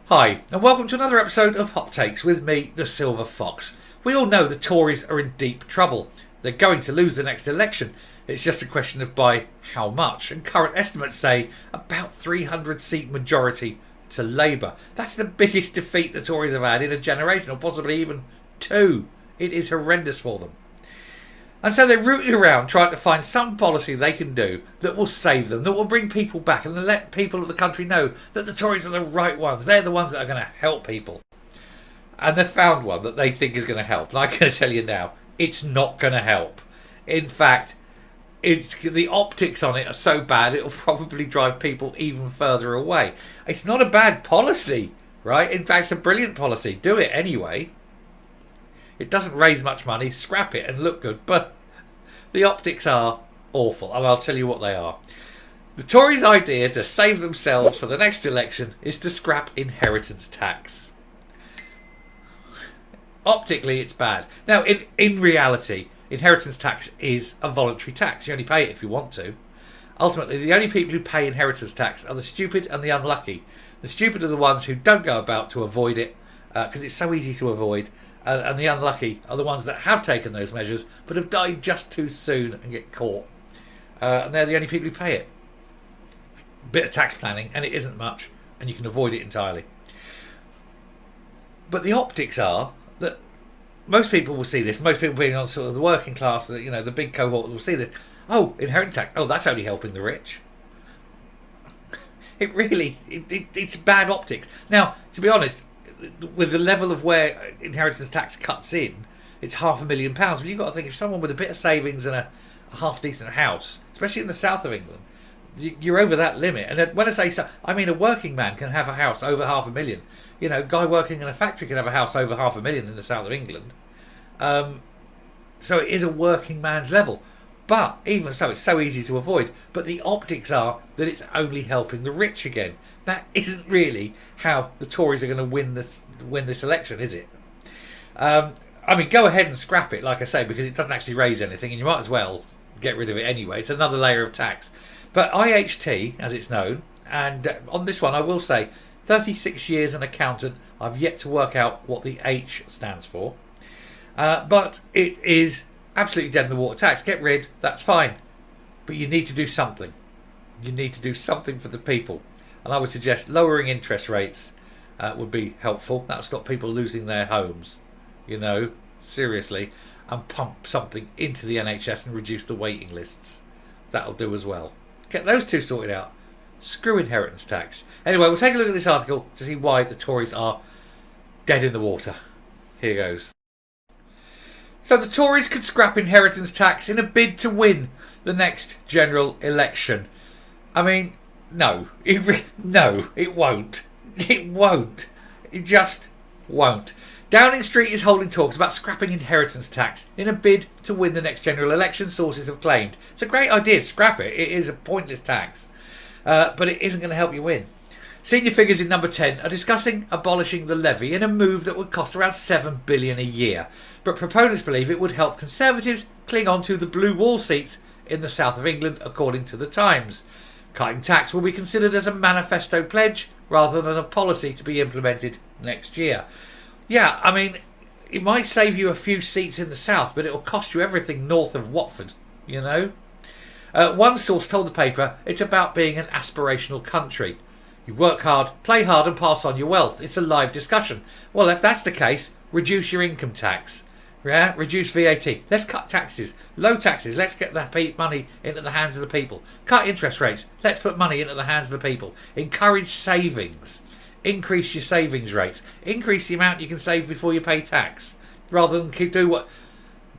Hi, and welcome to another episode of Hot Takes with me, the Silver Fox. We all know the Tories are in deep trouble. They're going to lose the next election. It's just a question of by how much, and current estimates say about 300-seat majority to Labour. That's the biggest defeat the Tories have had in a generation, or possibly even two. It is horrendous for them. And so they're rooting around trying to find some policy they can do that will save them, that will bring people back and let people of the country know that the Tories are the right ones. They're the ones that are going to help people. And they've found one that they think is going to help. And I'm going to tell you now, it's not going to help. In fact, the optics on it are so bad, it'll probably drive people even further away. It's not a bad policy, right? In fact, it's a brilliant policy. Do it anyway. It doesn't raise much money, scrap it and look good, but the optics are awful, and I'll tell you what they are. The Tories' idea to save themselves for the next election is to scrap inheritance tax. Optically, it's bad. Now, in reality, inheritance tax is a voluntary tax. You only pay it if you want to. Ultimately, the only people who pay inheritance tax are the stupid and the unlucky. The stupid are the ones who don't go about to avoid it, because it's so easy to avoid. And the unlucky are the ones that have taken those measures but have died just too soon and get caught. And they're the only people who pay it. Bit of tax planning, and it isn't much, and you can avoid it entirely. But the optics are that most people will see this. Most people being on sort of the working class, the big cohort will see this. Oh, inheritance tax. Oh, that's only helping the rich. It's bad optics. Now, to be honest, with the level of where inheritance tax cuts in, it's £500,000. Well, you've got to think, if someone with a bit of savings and a half decent house, especially in the south of England, you're over that limit. And when I say so, I mean a working man can have a house over £500,000. A guy working in a factory can have a house over £500,000 in the south of England. So it is a working man's level. But even so, it's so easy to avoid. But the optics are that it's only helping the rich again. That isn't really how the Tories are going to win this election, is it? Go ahead and scrap it, like I say, because it doesn't actually raise anything, and you might as well get rid of it anyway. It's another layer of tax. But IHT, as it's known, and on this one I will say, 36 years an accountant, I've yet to work out what the H stands for. But it is absolutely dead in the water tax. Get rid, that's fine. But you need to do something. You need to do something for the people. And I would suggest lowering interest rates would be helpful. That'll stop people losing their homes, seriously. And pump something into the NHS and reduce the waiting lists. That'll do as well. Get those two sorted out. Screw inheritance tax. Anyway, we'll take a look at this article to see why the Tories are dead in the water. Here goes. So the Tories could scrap inheritance tax in a bid to win the next general election. No, it won't. It won't. It just won't. Downing Street is holding talks about scrapping inheritance tax in a bid to win the next general election, sources have claimed. It's a great idea, scrap it. It is a pointless tax. But it isn't going to help you win. Senior figures in number 10 are discussing abolishing the levy in a move that would cost around $7 billion a year. But proponents believe it would help Conservatives cling on to the blue wall seats in the south of England, according to the Times. Cutting tax will be considered as a manifesto pledge rather than a policy to be implemented next year. Yeah, it might save you a few seats in the south, but it will cost you everything north of Watford, One source told the paper it's about being an aspirational country. You work hard, play hard and pass on your wealth. It's a live discussion. Well, if that's the case, reduce your income tax. Yeah, reduce VAT. Let's cut taxes. Low taxes. Let's get the money into the hands of the people. Cut interest rates. Let's put money into the hands of the people. Encourage savings. Increase your savings rates. Increase the amount you can save before you pay tax. Rather than do what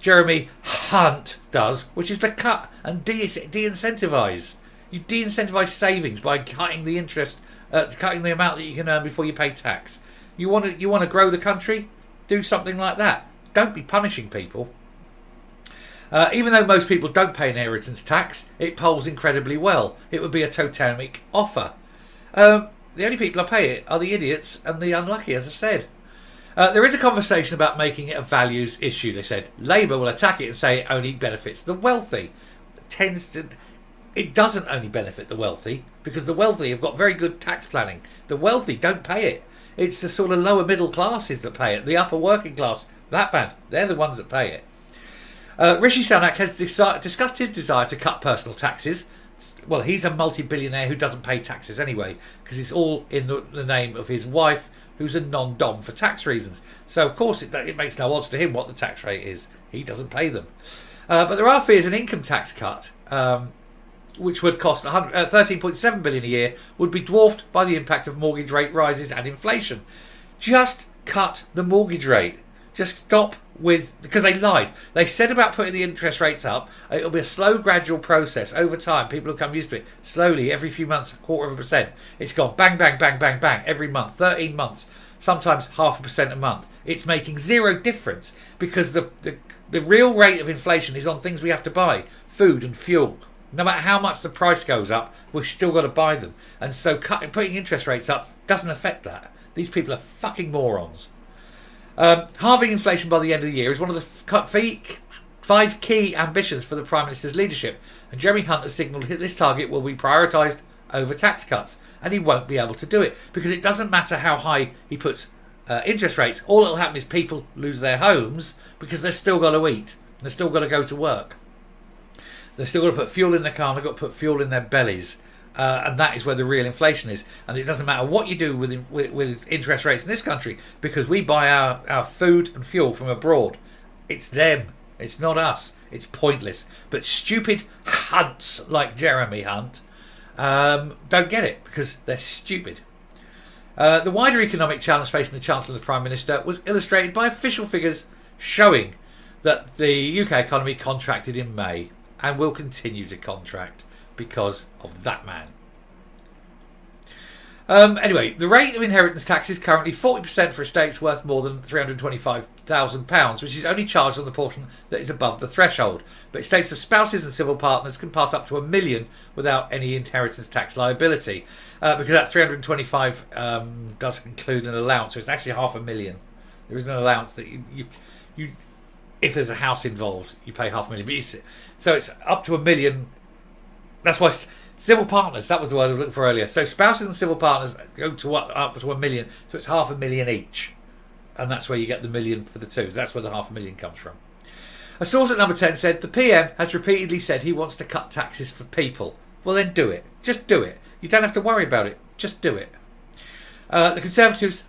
Jeremy Hunt does, which is to cut and de-incentivise. You de-incentivise savings by cutting the interest, cutting the amount that you can earn before you pay tax. You want to grow the country? Do something like that. Don't be punishing people. Even though most people don't pay inheritance tax, it polls incredibly well. It would be a totemic offer. The only people who pay it are the idiots and the unlucky, as I've said. There is a conversation about making it a values issue, they said. Labour will attack it and say it only benefits the wealthy. It doesn't only benefit the wealthy, because the wealthy have got very good tax planning. The wealthy don't pay it. It's the sort of lower middle classes that pay it. The upper working class, that band, they're the ones that pay it. Rishi Sunak has discussed his desire to cut personal taxes. Well, he's a multi-billionaire who doesn't pay taxes anyway, because it's all in the name of his wife, who's a non-dom for tax reasons. So, of course, it makes no odds to him what the tax rate is. He doesn't pay them. But there are fears an income tax cut, which would cost 13.7 billion a year, would be dwarfed by the impact of mortgage rate rises and inflation. Just cut the mortgage rate. Just stop with, because they lied. They said about putting the interest rates up. It'll be a slow, gradual process over time. People will come used to it. Slowly, every few months, 0.25%. It's gone bang, bang, bang, bang, bang every month, 13 months, sometimes 0.5% a month. It's making zero difference because the real rate of inflation is on things we have to buy, food and fuel. No matter how much the price goes up, we've still got to buy them. And so putting interest rates up doesn't affect that. These people are fucking morons. Halving inflation by the end of the year is one of the 5 key ambitions for the Prime Minister's leadership. And Jeremy Hunt has signalled that this target will be prioritised over tax cuts. And he won't be able to do it because it doesn't matter how high he puts interest rates. All that will happen is people lose their homes because they've still got to eat. They've still got to go to work. They've still got to put fuel in their car and they've got to put fuel in their bellies. And that is where the real inflation is. And it doesn't matter what you do with interest rates in this country because we buy our food and fuel from abroad. It's them. It's not us. It's pointless. But stupid hunts like Jeremy Hunt don't get it because they're stupid. The wider economic challenge facing the Chancellor and the Prime Minister was illustrated by official figures showing that the UK economy contracted in May and will continue to contract because of that man. Anyway, the rate of inheritance tax is currently 40% for estates worth more than £325,000, which is only charged on the portion that is above the threshold. But estates of spouses and civil partners can pass up to £1 million without any inheritance tax liability, because that 325 does include an allowance, so it's actually £500,000. There is an allowance that you if there's a house involved, you pay £500,000. So it's up to £1 million. That's why civil partners, that was the word I was looking for earlier. So spouses and civil partners go to up to £1 million. So it's £500,000 each. And that's where you get the million for the two. That's where the £500,000 comes from. A source at Number 10 said, the PM has repeatedly said he wants to cut taxes for people. Well, then do it. Just do it. You don't have to worry about it. Just do it. The Conservatives,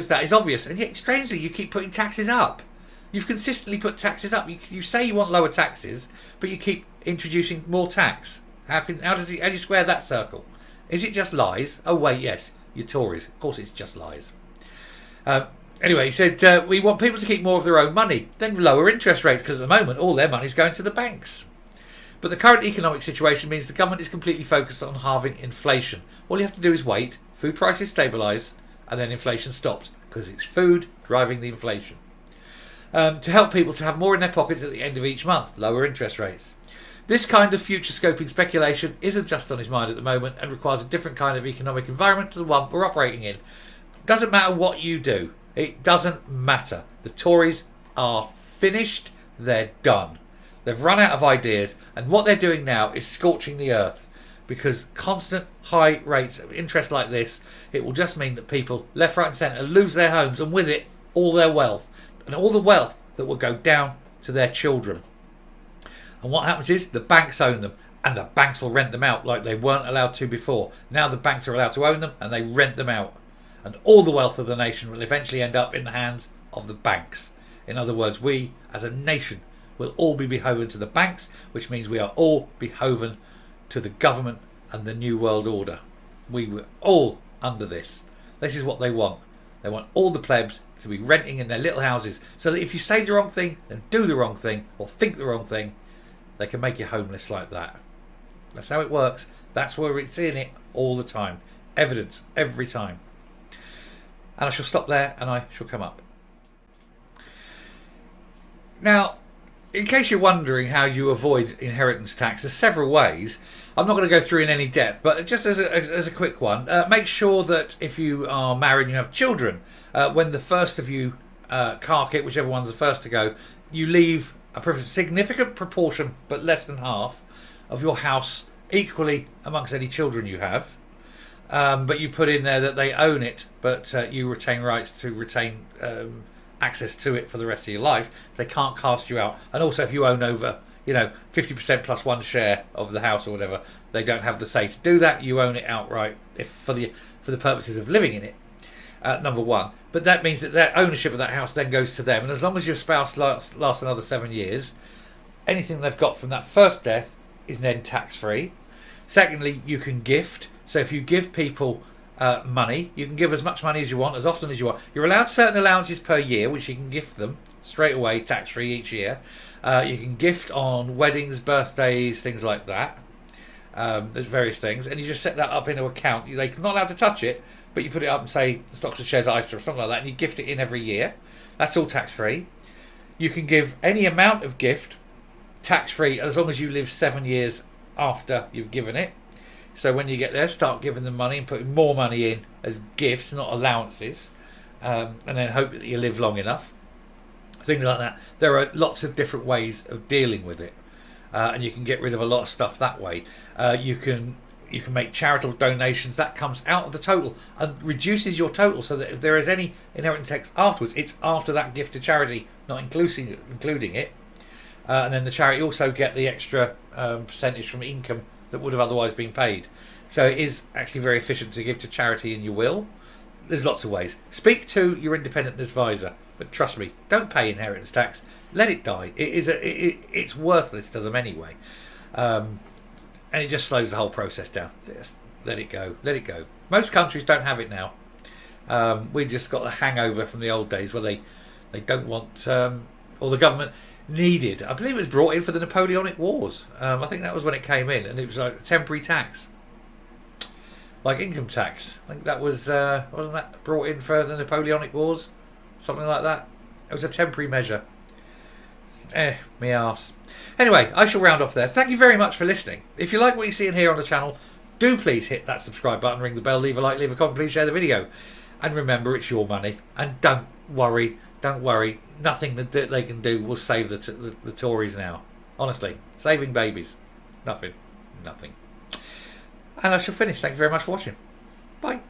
that is obvious. And yet, strangely, you keep putting taxes up. You've consistently put taxes up. You say you want lower taxes, but you keep introducing more tax. How do you square that circle? Is it just lies? Oh wait, yes, you're Tories. Of course, it's just lies. Anyway, he said we want people to keep more of their own money, then lower interest rates because at the moment all their money is going to the banks. But the current economic situation means the government is completely focused on halving inflation. All you have to do is wait, food prices stabilise, and then inflation stops because it's food driving the inflation. To help people to have more in their pockets at the end of each month, lower interest rates. This kind of future scoping speculation isn't just on his mind at the moment and requires a different kind of economic environment to the one we're operating in. Doesn't matter what you do. It doesn't matter. The Tories are finished. They're done. They've run out of ideas and what they're doing now is scorching the earth because constant high rates of interest like this, it will just mean that people left, right and centre lose their homes and with it all their wealth. And all the wealth that will go down to their children. And what happens is the banks own them and the banks will rent them out like they weren't allowed to before. Now the banks are allowed to own them and they rent them out. And all the wealth of the nation will eventually end up in the hands of the banks. In other words, we as a nation will all be beholden to the banks, which means we are all beholden to the government and the New World Order. We were all under this. This is what they want. They want all the plebs to be renting in their little houses so that if you say the wrong thing and do the wrong thing or think the wrong thing, they can make you homeless like that. That's how it works. That's where we're seeing it all the time. Evidence every time. And I shall stop there and I shall come up. Now, in case you're wondering how you avoid inheritance tax, there's several ways. I'm not going to go through in any depth, but just as a quick one, make sure that if you are married and you have children, when the first of you cark it, whichever one's the first to go, you leave a significant proportion, but less than half, of your house equally amongst any children you have. but you put in there that they own it, but you retain rights to retain access to it for the rest of your life. They can't cast you out. And also, if you own over 50% plus one share of the house or whatever, they don't have the say to do that. You own it outright if for the purposes of living in it. Number one. But that means that their ownership of that house then goes to them. And as long as your spouse lasts another 7 years, anything they've got from that first death is then tax-free. Secondly, you can gift. So if you give people money, you can give as much money as you want, as often as you want. You're allowed certain allowances per year, which you can gift them straight away, tax-free each year. You can gift on weddings, birthdays, things like that. There's various things. And you just set that up in an account. They're not allowed to touch it, but you put it up and say stocks and shares ISA or something like that, and you gift it in every year. That's all tax-free. You can give any amount of gift tax-free as long as you live 7 years after you've given it. So when you get there, start giving them money and putting more money in as gifts, not allowances, and then hope that you live long enough. Things like that. There are lots of different ways of dealing with it, and you can get rid of a lot of stuff that way. You can make charitable donations. That comes out of the total and reduces your total, so that if there is any inheritance tax afterwards, it's after that gift to charity, not including it. And then the charity also get the extra percentage from income that would have otherwise been paid. So it is actually very efficient to give to charity in your will. There's lots of ways. Speak to your independent advisor, but trust me, don't pay inheritance tax. Let it die. It's worthless to them anyway, and it just slows the whole process down. Just let it go. Let it go. Most countries don't have it now. We just got a hangover from the old days where they don't want, or the government needed. I believe it was brought in for the Napoleonic Wars. I think that was when it came in, and it was like a temporary tax, like income tax. I think that was wasn't that brought in for the Napoleonic Wars, something like that. It was a temporary measure. Me arse. Anyway, I shall round off there. Thank you very much for listening. If you like what you see and hear on the channel, do please hit that subscribe button, ring the bell, leave a like, leave a comment, please share the video, and remember, it's your money. And don't worry. Nothing that they can do will save the Tories now. Honestly, saving babies, nothing. And I shall finish. Thank you very much for watching. Bye.